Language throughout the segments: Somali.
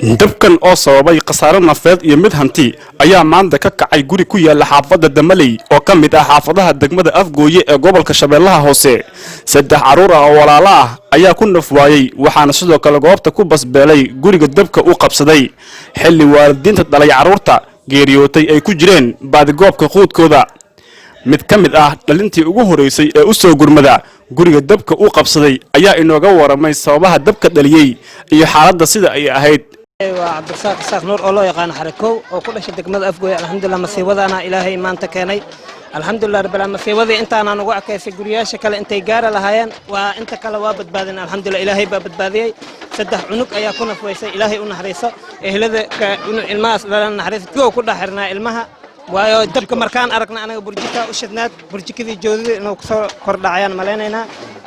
dabkan oo sababay khasaare nafeed iyo mid hanti ayaa maanta ka kacay guri ku yaala xaafadda Damaley oo ka mid ah xaafadaha dagmada Afgooye ee gobolka Shabeellaha Hoose. Saddex caruur ah oo walaalo ah ayaa ku naf waayay waxaana sidoo kale goobta ku basbeelay guriga dabka uu qabsaday xilli waalidiinta dhalay caruurta geeriyootay ay ku jireen baadigoobka quudkooda. mid ka mid ah dhalintii ugu horeysay ee u soo gurmada guriga dabka uu qabsaday ayaa inooga waramay sababaha dabka dhaliyay iyo xaaladda sida ay ahayd. waa cabdirasaaq nuur oo loo yaqaan xarakow oo ku dhashay degmada Afgooye. alxamdulillah masiibadana ilaahay maanta keenay. alxamdulillah rabbil aalamiin masiibadii intaana nagu akaysay guriyaasha kale intay gaar lahaayeen waa inta kale waa badbaadin. alxamdulillah ilaahay baa badbaadiyay. saddex cunug ayaa ku nafweysay ilaahay u naxariiso ehlada ilmahaas dhalan naxariiso ku dhaxirnaa ilmaha waayo dabka markaan aragna anaga burjika u shidnaad burjikadii joodada inuu soo kordhacayaan maleynayna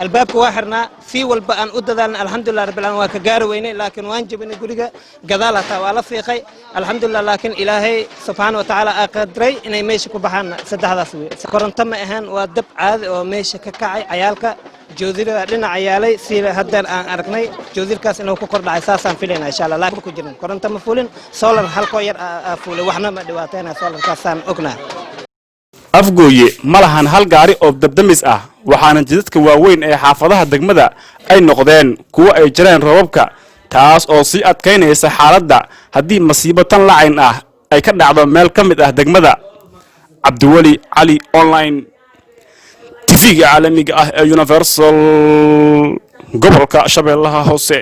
albaabka waa xirnaa si walba aan u dadaalna. alxamdulillah rabbil aalamiin waa ka gaar weynay laakiin waan jabinay guriga gadaal taa waa la fiiqay. alxamdulillah laakiin ilaahay subhanahu wa ta'ala aqadray inay meesha ku baxaan saddexdaas weey. koronto ma ahaan waa dab caadi oo meesha ka kacay cayaalka joodada dhinaca yaalay si hadda aan aragnay joodilkaas inuu ku kordhacay saasaan filaynaa insha Allah laakiin ku jirin koronto ma fulin solar halko yar fuulay waxna ma dhibaatayna solarkaasaan ognaa. Afgooye ma lahan hal gaari oo dabdamis ah waxaana jidadka waaweyn ee xaafadaha degmada ay noqdeen kuwa ay jireen roobabka taas oo si adkeynaysa xaaladda haddii masiibo tan lacayn ah ay ka dhacdo meel ka mid ah degmada. Cabdiwali Ali online TV caalamiga ah ee Universal gobolka Shabeellaha Hoose.